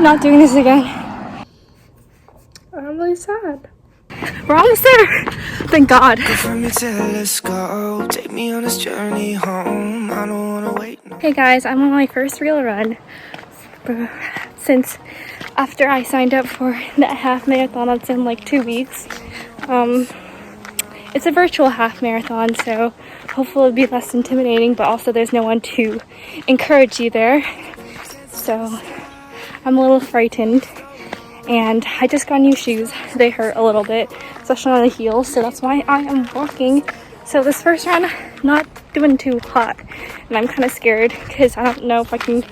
am not doing this again. I'm really sad. We're almost there. Thank God. Take me on this journey home. I don't wanna wait. Hey guys, I'm on my first real run since after I signed up for that half marathon that's in like 2 weeks. It's a virtual half marathon, so hopefully it'll be less intimidating, but also there's no one to encourage you there. So I'm a little frightened. And I just got new shoes. They hurt a little bit, especially on the heels, so that's why I am walking. So this first run, not doing too hot, and I'm kind of scared because I don't know if I can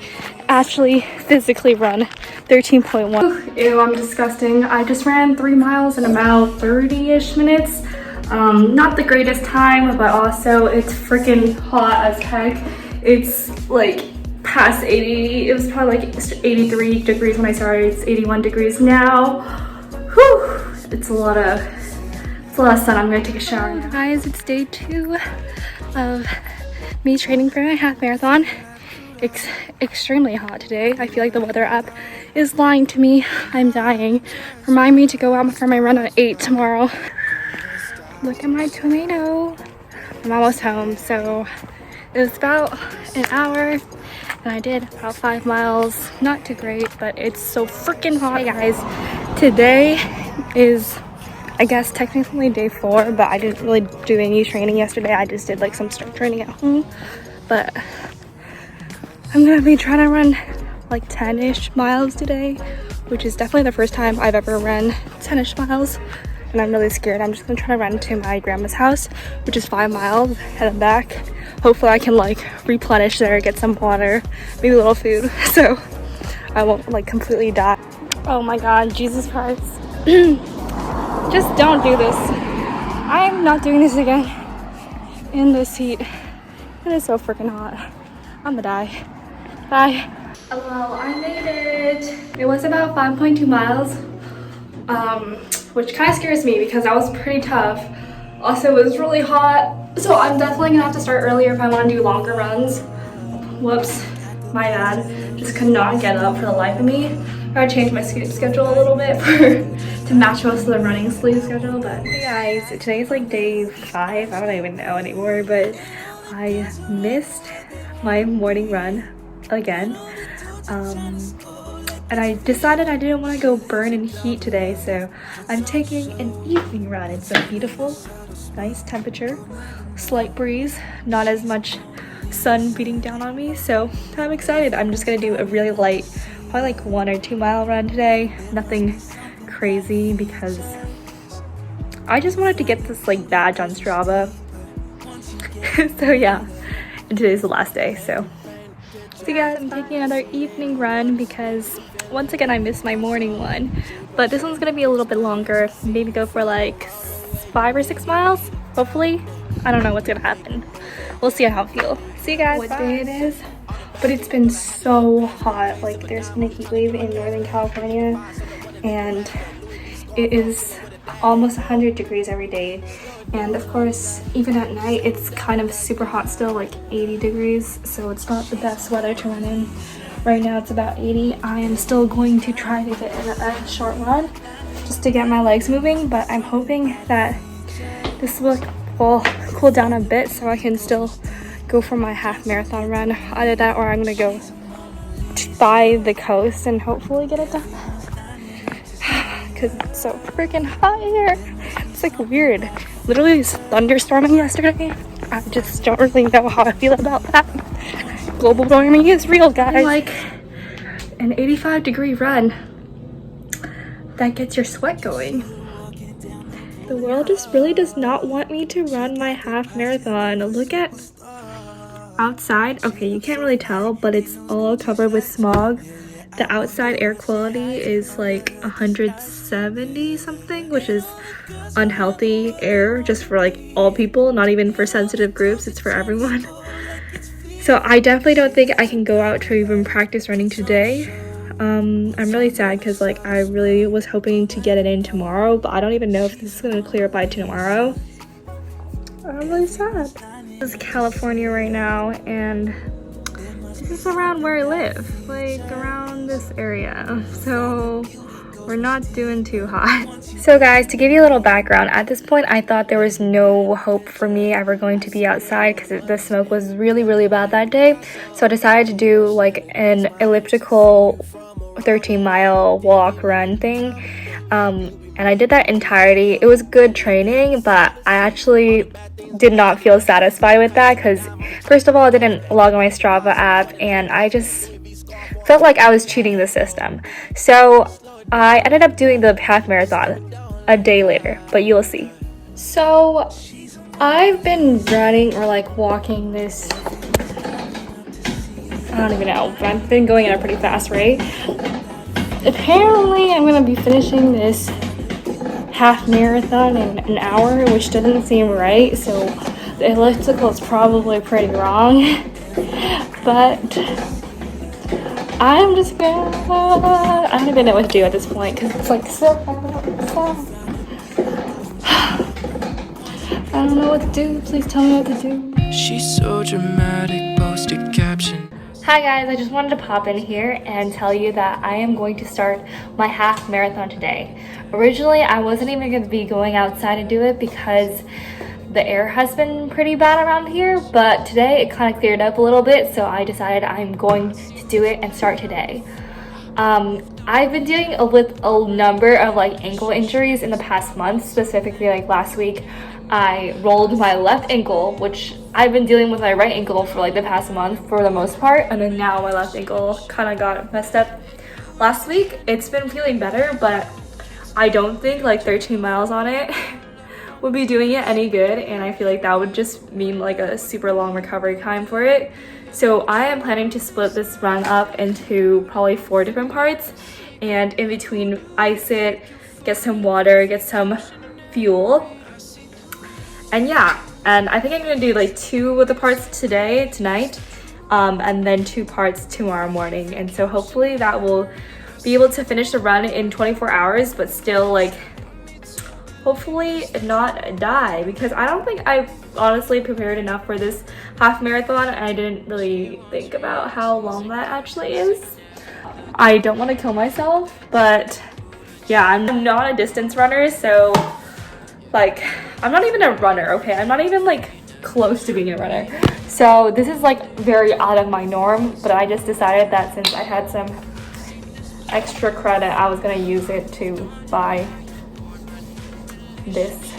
actually physically run 13.1. Ew, I'm disgusting. I just ran 3 miles in about 30-ish minutes. Not the greatest time, but also it's freaking hot as heck. It's like past 80. It was probably like 83 degrees when I started. It's 81 degrees now. Whew, it's a lot of sun. I'm gonna take a shower now. Guys, it's day 2 of me training for my half marathon. It's extremely hot today. I feel like the weather app is lying to me. I'm dying. Remind me to go out for my run at 8 tomorrow. Look at my tomato. I'm almost home, so it was about an hour and I did about 5 miles. Not too great, but it's so freaking hot. Hey guys, today is, I guess, technically day 4, but I didn't really do any training yesterday. I just did like some strength training at home, but I'm gonna be trying to run like 10-ish miles today, which is definitely the first time I've ever run 10-ish miles, and I'm really scared. I'm just gonna try to run to my grandma's house, which is 5 miles, and then back. Hopefully I can like replenish there, get some water, maybe a little food, so I won't like completely die. Oh my God, Jesus Christ. Just don't do this. I am not doing this again in this heat. It is so freaking hot. I'm gonna die. Bye. Hello, I made it. It was about 5.2 miles, which kind of scares me because that was pretty tough. Also, it was really hot, so I'm definitely gonna have to start earlier if I want to do longer runs. Whoops, my bad. Just could not get up for the life of me. I gotta change my schedule a little bit to match most of the running sleep schedule. But hey guys, today's like day 5. I don't even know anymore, but I missed my morning run again. And I decided I didn't want to go burn in heat today, so I'm taking an evening run. It's so beautiful, nice temperature, slight breeze, not as much sun beating down on me, so I'm excited. I'm just gonna do a really light, probably like 1 or 2 mile run today. Nothing crazy because I just wanted to get this like badge on Strava. So yeah, and today's the last day, so guys, I'm taking another evening run because once again I missed my morning one, but this one's gonna be a little bit longer, maybe go for like 5 or 6 miles, hopefully. I don't know what's gonna happen. We'll see how I feel. See you guys. What day it is, but it's been so hot. Like there's been a heat wave in Northern California and it is almost 100 degrees every day, and of course even at night it's kind of super hot still, like 80 degrees, so it's not the best weather to run in. Right now it's about 80. I am still going to try to get in a short run just to get my legs moving, but I'm hoping that this will cool down a bit so I can still go for my half marathon run. Either that or I'm gonna go by the coast and hopefully get it done because it's so freaking hot here. It's like weird. Literally thunderstorming yesterday. I just don't really know how I feel about that. Global warming is real, guys. Like an 85-degree run that gets your sweat going. The world just really does not want me to run my half marathon. Look at outside. Okay, you can't really tell, but it's all covered with smog. The outside air quality is like 170 something, which is unhealthy air just for like all people, not even for sensitive groups, it's for everyone. So I definitely don't think I can go out to even practice running today. I'm really sad because like I really was hoping to get it in tomorrow, but I don't even know if this is going to clear by tomorrow. I'm really sad. This is California right now and This is around where I live, like around this area. So we're not doing too hot. So guys, to give you a little background, at this point I thought there was no hope for me ever going to be outside because the smoke was really bad that day. So I decided to do like an elliptical 13-mile walk run thing. And I did that entirety. It was good training, but I actually did not feel satisfied with that because first of all, I didn't log on my Strava app and I just felt like I was cheating the system. So I ended up doing the half marathon a day later, but you'll see. So I've been running or like walking this, I don't even know, but I've been going at a pretty fast rate. Apparently I'm gonna be finishing this half marathon in an hour, which doesn't seem right, so the elliptical is probably pretty wrong. But I'm just gonna, I don't even know what to do at this point because it's like so I don't know what to do. Please tell me what to do. She's so dramatic, posted caption. Hi guys, I just wanted to pop in here and tell you that I am going to start my half marathon today. Originally, I wasn't even going to be going outside to do it because the air has been pretty bad around here, but today it kind of cleared up a little bit, so I decided I'm going to do it and start today. I've been dealing with a number of like ankle injuries in the past month, specifically like last week. I rolled my left ankle, which I've been dealing with my right ankle for like the past month for the most part, and then now my left ankle kind of got messed up last week. It's been feeling better, but I don't think like 13 miles on it would be doing it any good, and I feel like that would just mean like a super long recovery time for it. So I am planning to split this run up into probably 4 different parts, and in between ice it, get some water, get some fuel. And yeah, and I think I'm gonna do like 2 of the parts tonight, and then 2 parts tomorrow morning. And so hopefully that will be able to finish the run in 24 hours, but still like, hopefully not die, because I don't think I honestly prepared enough for this half marathon, and I didn't really think about how long that actually is. I don't want to kill myself, but yeah, I'm not a distance runner, so like, I'm not even a runner, okay? I'm not even like close to being a runner. So this is like very out of my norm, but I just decided that since I had some extra credit, I was gonna use it to buy this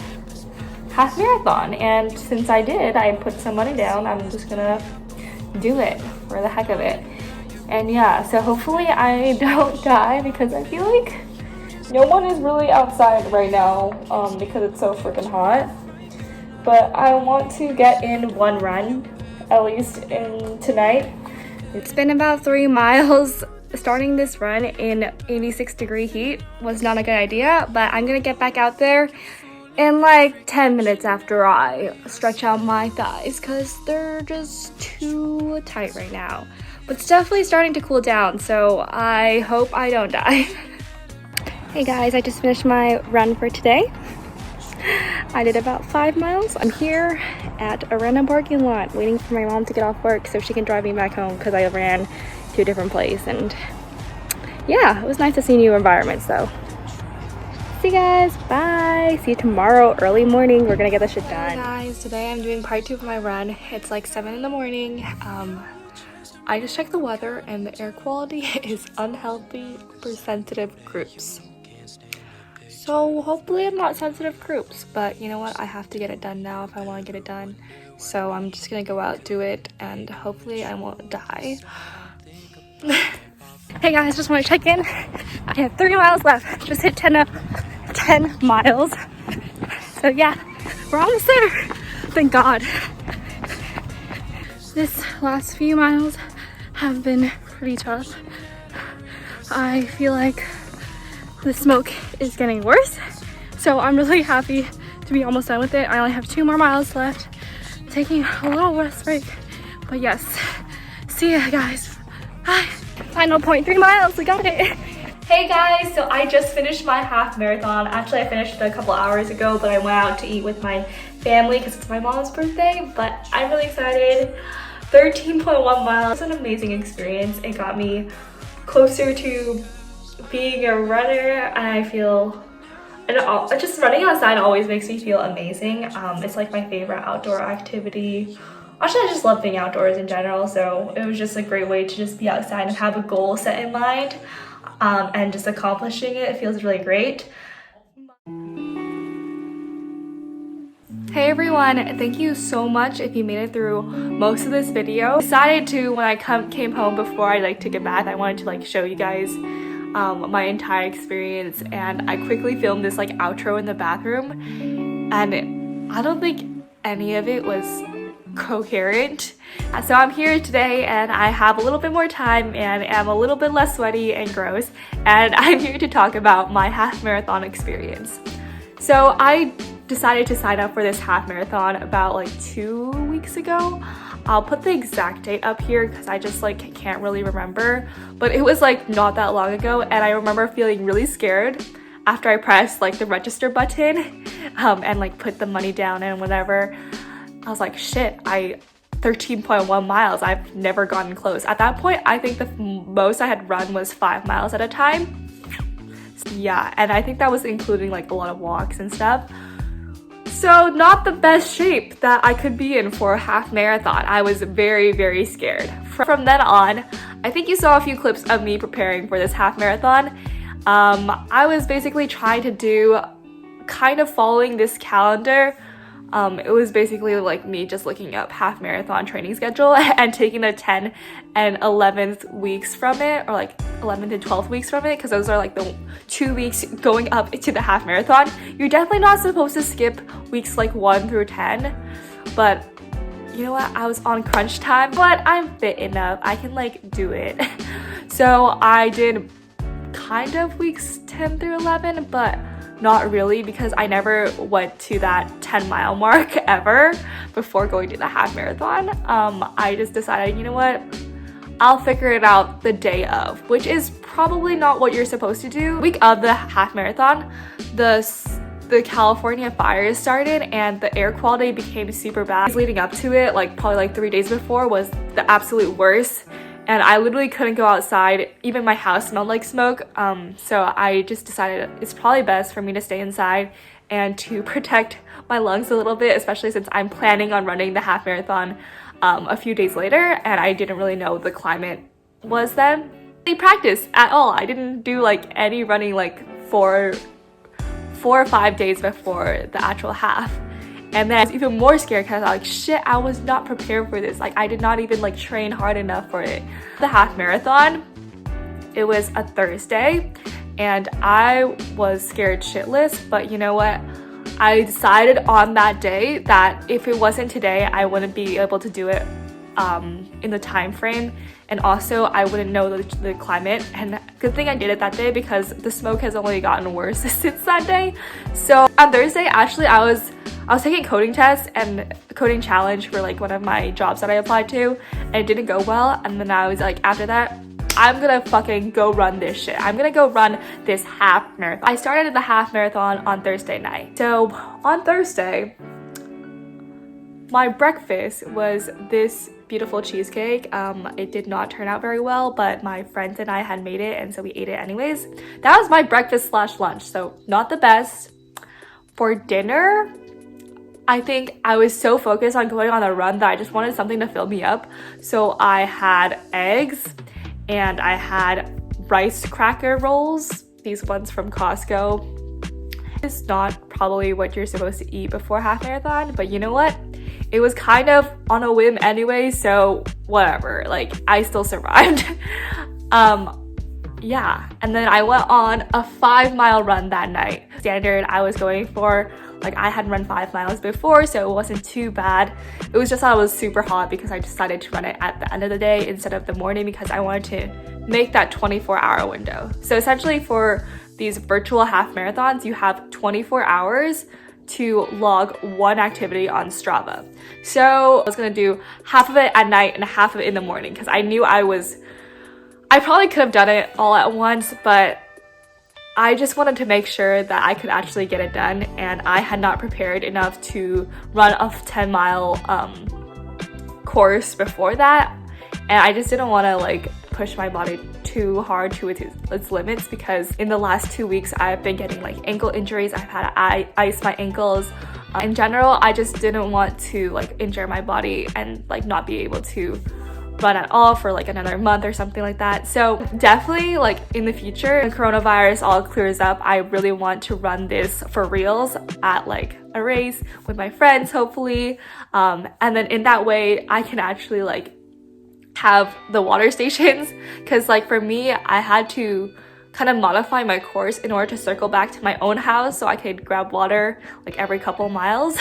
half marathon. And since I did, I put some money down, I'm just gonna do it for the heck of it. And yeah, so hopefully I don't die, because I feel like no one is really outside right now because it's so freaking hot. But I want to get in one run, at least in tonight. It's been about 3 miles. Starting this run in 86-degree heat was not a good idea, but I'm gonna get back out there in like 10 minutes after I stretch out my thighs because they're just too tight right now. But it's definitely starting to cool down, so I hope I don't die. Hey guys, I just finished my run for today. I did about 5 miles. I'm here at a random parking lot waiting for my mom to get off work so she can drive me back home because I ran to a different place. And yeah, it was nice to see new environments though. See you guys, bye. See you tomorrow early morning. We're gonna get this shit done. Hey guys, today I'm doing part 2 of my run. It's like 7 in the morning. I just checked the weather and the air quality is unhealthy for sensitive groups. So hopefully I'm not sensitive groups, but you know what? I have to get it done now if I want to get it done. So I'm just gonna go out, do it, and hopefully I won't die. Hey guys, just want to check in. I have 3 miles left. Just hit 10 miles. So yeah, we're almost there. Thank God. This last few miles have been pretty tough. I feel like the smoke is getting worse, so I'm really happy to be almost done with it. I only have 2 more miles left, taking a little rest break, but yes, see ya guys. Bye. Final point, 3 miles, we got it. Hey guys, so I just finished my half marathon. Actually, I finished it a couple hours ago, but I went out to eat with my family because it's my mom's birthday, but I'm really excited. 13.1 miles. It was an amazing experience. It got me closer to being a runner, and I feel, and just running outside always makes me feel amazing. It's like my favorite outdoor activity. Actually, I just love being outdoors in general, so it was just a great way to just be outside and have a goal set in mind, and just accomplishing it. It feels really great. Hey everyone, thank you so much if you made it through most of this video. I decided to, when I came home before I took a bath, I wanted to show you guys my entire experience, and I quickly filmed this outro in the bathroom, and I don't think any of it was coherent. So I'm here today and I have a little bit more time and am a little bit less sweaty and gross, and I'm here to talk about my half marathon experience. So I decided to sign up for this half marathon about 2 weeks ago. I'll put the exact date up here because I just can't really remember, but it was not that long ago, and I remember feeling really scared after I pressed the register button and put the money down and whatever. I was like, shit, 13.1 miles, I've never gotten close. At that point, I think the most I had run was 5 miles at a time. Yeah, and I think that was including a lot of walks and stuff. So not the best shape that I could be in for a half marathon. I was very, very scared. From then on, I think you saw a few clips of me preparing for this half marathon. I was basically trying to do, kind of following this calendar. It was basically me just looking up half marathon training schedule and taking the 10th and 11th weeks from it, or 11th and 12th weeks from it, because those are the 2 weeks going up to the half marathon. You're definitely not supposed to skip weeks 1 through 10, but you know what, I was on crunch time, but I'm fit enough, I can do it. So I did kind of weeks 10 through 11, but not really, because I never went to that 10-mile mark ever before going to the half marathon. I just decided, you know what, I'll figure it out the day of, which is probably not what you're supposed to do. Week of the half marathon, the California fires started and the air quality became super bad. Leading up to it, probably 3 days before, was the absolute worst. And I literally couldn't go outside. Even my house smelled like smoke. So I just decided it's probably best for me to stay inside and to protect my lungs a little bit, especially since I'm planning on running the half marathon a few days later, and I didn't really know what the climate was then. I didn't practice at all. I didn't do any running 4 or 5 days before the actual half. And then I was even more scared because I was shit, I was not prepared for this. I did not even train hard enough for it. The half marathon, it was a Thursday, and I was scared shitless, but you know what? I decided on that day that if it wasn't today, I wouldn't be able to do it in the time frame, and also I wouldn't know the climate. And good thing I did it that day, because the smoke has only gotten worse since that day. So on Thursday, actually, I was taking coding tests and coding challenge for one of my jobs that I applied to, and it didn't go well. And then I was after that, I'm gonna fucking go run this shit. I'm gonna go run this half marathon. I started the half marathon on Thursday night. So on Thursday, my breakfast was this beautiful cheesecake. It did not turn out very well, but my friends and I had made it, and so we ate it anyways. That was my breakfast / lunch, so not the best. For dinner, I think I was so focused on going on a run that I just wanted something to fill me up. So I had eggs, and I had rice cracker rolls, these ones from Costco. It's not probably what you're supposed to eat before half marathon, but you know what? It was kind of on a whim anyway, so whatever, I still survived. Yeah, and then I went on a 5-mile run that night. Standard, I was going for, I had run 5 miles before, so it wasn't too bad. It was just that it was super hot, because I decided to run it at the end of the day instead of the morning, because I wanted to make that 24-hour window. So essentially for these virtual half marathons, you have 24 hours to log one activity on Strava. So I was gonna do half of it at night and half of it in the morning, because I knew I probably could have done it all at once, but I just wanted to make sure that I could actually get it done, and I had not prepared enough to run a 10-mile course before that, and I just didn't want to like push my body too hard to its limits, because in the last 2 weeks I've been getting like ankle injuries. I've had to ice my ankles. In general, I just didn't want to like injure my body and like not be able to run at all for like another month or something like that. So definitely like in the future, when coronavirus all clears up, I really want to run this for reals at like a race with my friends, hopefully. And then in that way I can actually like have the water stations, because like for me, I had to kind of modify my course in order to circle back to my own house so I could grab water like every couple miles,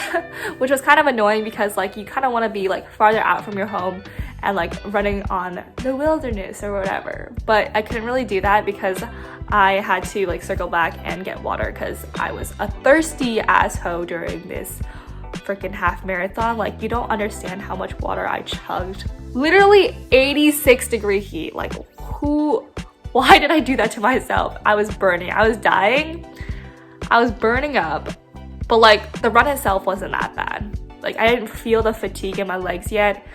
which was kind of annoying because like you kind of want to be like farther out from your home and like running on the wilderness or whatever. But I couldn't really do that because I had to like circle back and get water, because I was a thirsty asshole during this freaking half marathon. Like, you don't understand how much water I chugged. Literally 86-degree heat. Like, why did I do that to myself? I was burning. I was dying. I was burning up. But like, the run itself wasn't that bad. Like, I didn't feel the fatigue in my legs yet.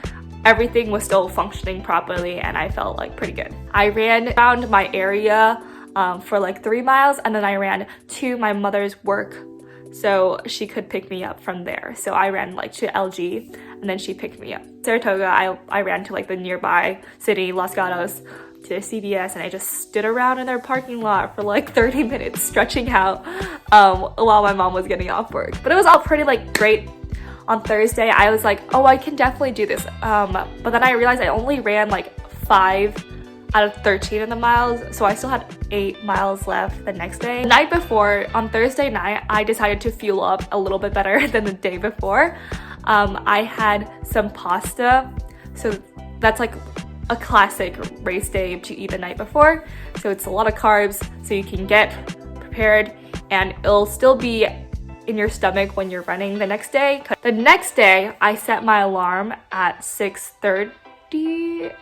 Everything was still functioning properly and I felt like pretty good. I ran around my area for like 3 miles, and then I ran to my mother's work so she could pick me up from there. So I ran like to LG and then she picked me up. Saratoga, I ran to like the nearby city, Los Gatos, to CVS, and I just stood around in their parking lot for like 30 minutes stretching out while my mom was getting off work. But it was all pretty like great. On Thursday, I was like, oh, I can definitely do this. But then I realized I only ran like 5 out of 13 of the miles, so I still had 8 miles left the next day. The night before, on Thursday night, I decided to fuel up a little bit better than the day before. I had some pasta, so that's like a classic race day to eat the night before. So it's a lot of carbs, so you can get prepared and it'll still be in your stomach when you're running the next day. The next day, I set my alarm at 6:30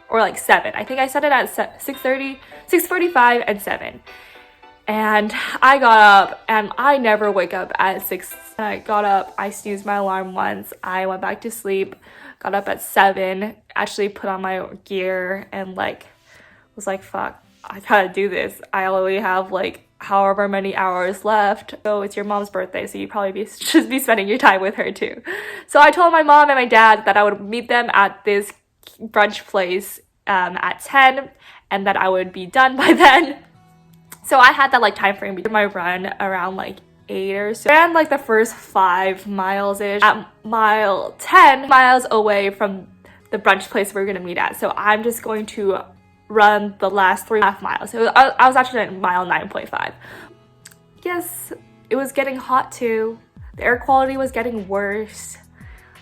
or like 7. I think I set it at 6:30, 6:45 and 7. And I got up, and I never wake up at 6. I got up, I snoozed my alarm once, I went back to sleep, got up at 7, actually put on my gear and like was like, fuck, I gotta do this. I only have like however many hours left. So it's your mom's birthday, so you probably should be spending your time with her too. So I told my mom and my dad that I would meet them at this brunch place at 10 and that I would be done by then. So I had that like time frame between my run around like 8 or so. I ran like the first 5 miles-ish. At mile 10, miles away from the brunch place we're gonna meet at. So I'm just going to run the last 3.5 miles. So I was actually at mile 9.5. Yes, it was getting hot too. The air quality was getting worse.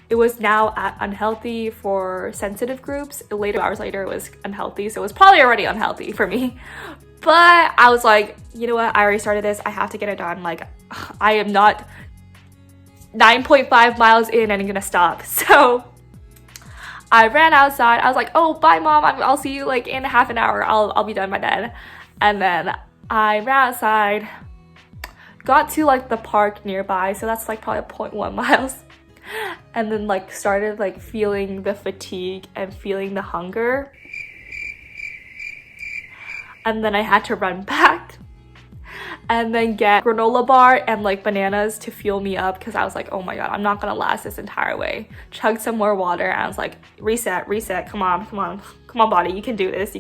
It was now at unhealthy for sensitive groups. Hours later, it was unhealthy. So it was probably already unhealthy for me. But I was like, you know what? I already started this. I have to get it done. Like, I am not 9.5 miles in and I'm gonna stop. So I ran outside. I was like, oh, bye mom. I'll see you like in half an hour. I'll be done by then. And then I ran outside, got to like the park nearby. So that's like probably 0.1 miles. And then like started like feeling the fatigue and feeling the hunger. And then I had to run back and then get granola bar and like bananas to fuel me up, because I was like, oh my god, I'm not gonna last this entire way. Chugged some more water and I was like, reset, come on body, you can do this,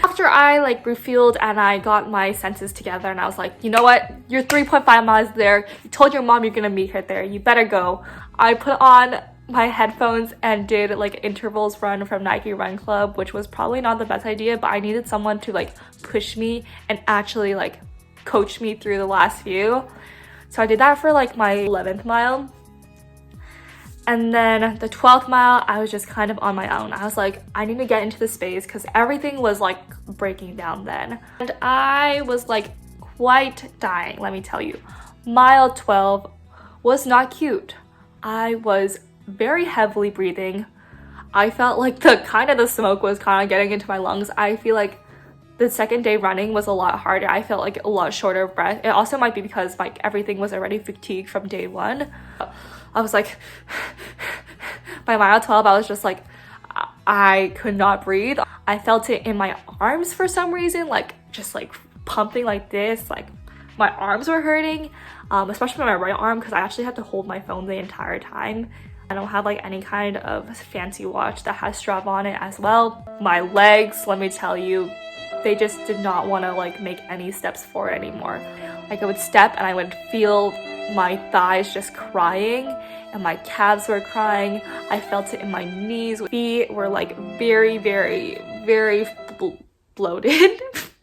After I like refueled and I got my senses together and I was like, you know what, you're 3.5 miles there, you told your mom you're gonna meet her there, you better go. I put on my headphones and did like intervals run from Nike Run Club, which was probably not the best idea, but I needed someone to like push me and actually like coach me through the last few. So I did that for like my 11th mile. And then the 12th mile, I was just kind of on my own. I was like, I need to get into the space because everything was like breaking down then. And I was like quite dying, let me tell you. Mile 12 was not cute. I was very heavily breathing. I felt like the smoke was kind of getting into my lungs. I feel like the second day running was a lot harder. I felt like a lot shorter of breath. It also might be because like everything was already fatigued from day one. I was like, by mile 12, I was just like, I could not breathe. I felt it in my arms for some reason, like just like pumping like this, like my arms were hurting, especially my right arm, because I actually had to hold my phone the entire time. I don't have like any kind of fancy watch that has strap on it as well. My legs, let me tell you, they just did not want to like make any steps forward anymore. Like I would step and I would feel my thighs just crying and my calves were crying. I felt it in my knees. Feet were like very, very, very bloated.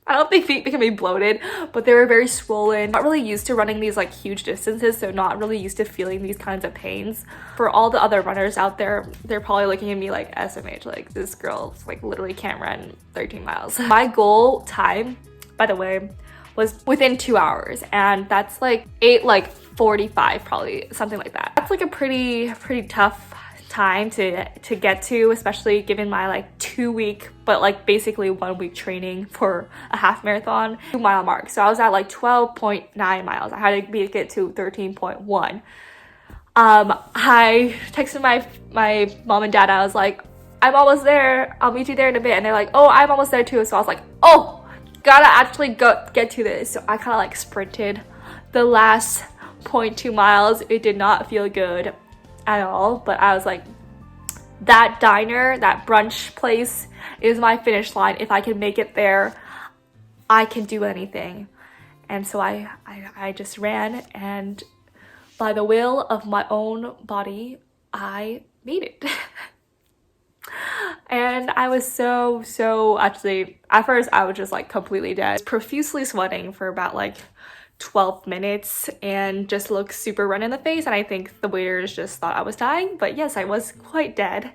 I don't think feet can be bloated, but they were very swollen. Not really used to running these like huge distances, so not really used to feeling these kinds of pains. For all the other runners out there, they're probably looking at me like SMH, like this girl like literally can't run 13 miles. My goal time, by the way, was within 2 hours, and that's like 8:45 probably, something like that. That's like a pretty tough time to get to, especially given my like 2-week but like basically 1 week training for a half marathon 2-mile mark. So I was at like 12.9 miles. I had to get to 13.1. I texted my mom and dad. I was like, I'm almost there, I'll meet you there in a bit, and they're like, oh, I'm almost there too. So I was like, oh, gotta actually get to this. So I kind of like sprinted the last 0.2 miles. It did not feel good at all, but I was like, that diner, that brunch place is my finish line. If I can make it there, I can do anything. And so I just ran, and by the will of my own body, I made it. And I was so actually, at first I was just like completely dead, profusely sweating for about like 12 minutes and just looked super red in the face, and I think the waiters just thought I was dying, but yes, I was quite dead.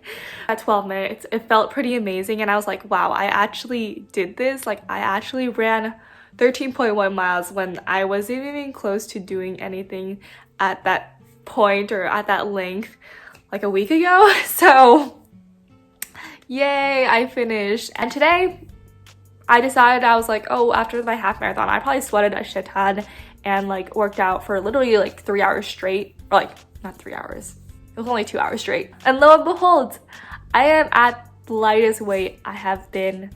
At 12 minutes it felt pretty amazing, and I was like, wow, I actually did this. Like I actually ran 13.1 miles when I wasn't even close to doing anything at that point or at that length like a week ago. So yay, I finished. And today I decided, I was like, oh, after my half marathon, I probably sweated a shit ton and like worked out for literally like 3 hours straight, or like not 3 hours, it was only 2 hours straight. And lo and behold, I am at the lightest weight I have been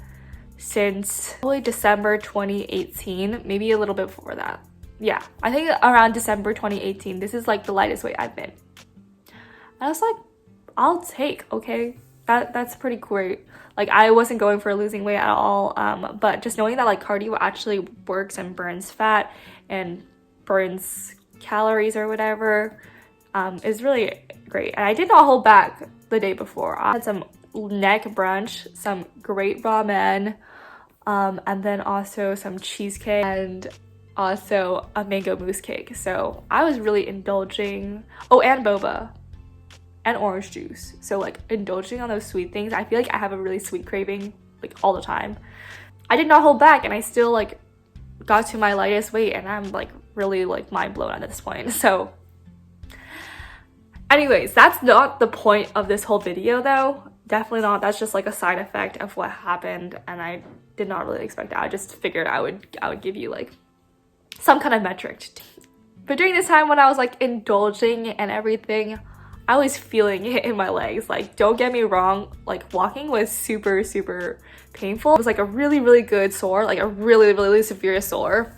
since probably December 2018, maybe a little bit before that. Yeah, I think around December 2018, this is like the lightest weight I've been. And I was like, I'll take, okay, that's pretty great. Like I wasn't going for losing weight at all, but just knowing that like cardio actually works and burns fat and burns calories or whatever is really great. And I did not hold back the day before. I had some neck brunch, some great ramen, and then also some cheesecake and also a mango mousse cake. So I was really indulging. Oh, and boba and orange juice. So like indulging on those sweet things. I feel like I have a really sweet craving like all the time. I did not hold back, and I still like got to my lightest weight, and I'm like really like mind blown at this point. So anyways, that's not the point of this whole video though. Definitely not. That's just like a side effect of what happened, and I did not really expect that. I just figured I would give you like some kind of metric. But during this time when I was like indulging and everything, I was feeling it in my legs. Like, don't get me wrong, like walking was super painful. It was like a really good sore, like a really severe sore.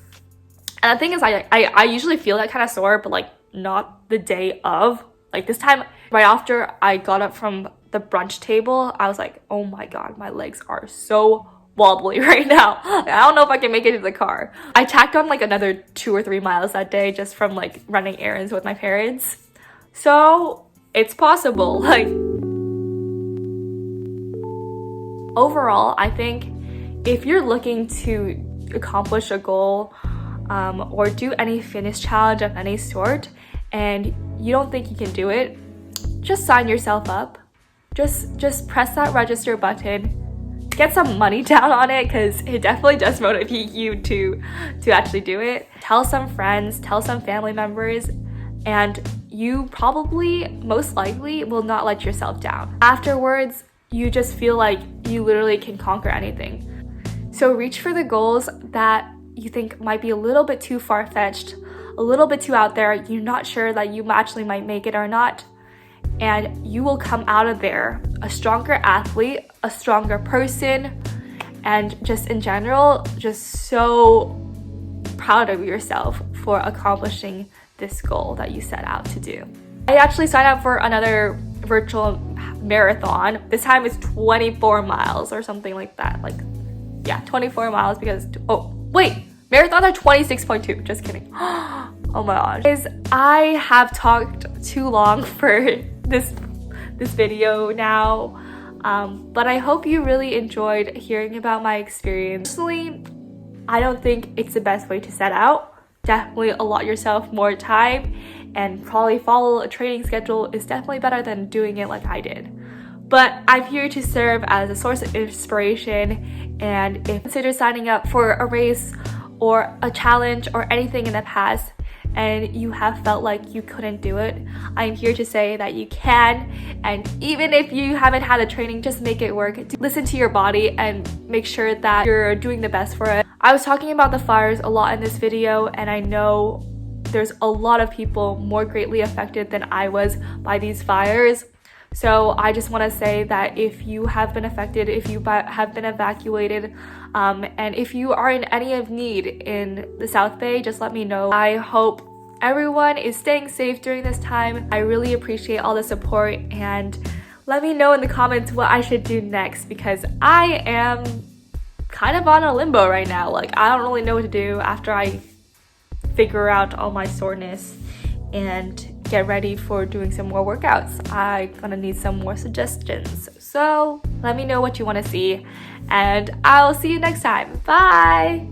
And the thing is, I usually feel that kind of sore, but like not the day of. Like this time, right after I got up from the brunch table, I was like, oh my god, my legs are so wobbly right now. I don't know if I can make it to the car. I tacked on like another 2 or 3 miles that day just from like running errands with my parents. So it's possible. Like overall, I think if you're looking to accomplish a goal or do any fitness challenge of any sort and you don't think you can do it, just sign yourself up. Just press that register button, get some money down on it, because it definitely does motivate you to actually do it. Tell some friends, tell some family members, and you probably, most likely, will not let yourself down. Afterwards, you just feel like you literally can conquer anything. So reach for the goals that you think might be a little bit too far-fetched, a little bit too out there, you're not sure that you actually might make it or not, and you will come out of there a stronger athlete, a stronger person, and just in general, just so proud of yourself for accomplishing this goal that you set out to do. I actually signed up for another virtual marathon. This time it's 24 miles or something like that. Like, yeah, 24 miles because, oh, wait, marathons are 26.2. Just kidding. Oh my gosh. Guys, I have talked too long for this video now. But I hope you really enjoyed hearing about my experience. Personally, I don't think it's the best way to set out. Definitely allot yourself more time and probably follow a training schedule is definitely better than doing it like I did. But I'm here to serve as a source of inspiration, and if you consider signing up for a race or a challenge or anything in the past and you have felt like you couldn't do it, I'm here to say that you can. And even if you haven't had the training, just make it work. Listen to your body and make sure that you're doing the best for it. I was talking about the fires a lot in this video, and I know there's a lot of people more greatly affected than I was by these fires. So I just want to say that if you have been affected, if you have been evacuated, and if you are in any of need in the South Bay, just let me know. I hope everyone is staying safe during this time. I really appreciate all the support, and let me know in the comments what I should do next, because I am kind of on a limbo right now. Like, I don't really know what to do after I figure out all my soreness and get ready for doing some more workouts. I'm gonna need some more suggestions. So let me know what you want to see, and I'll see you next time. Bye!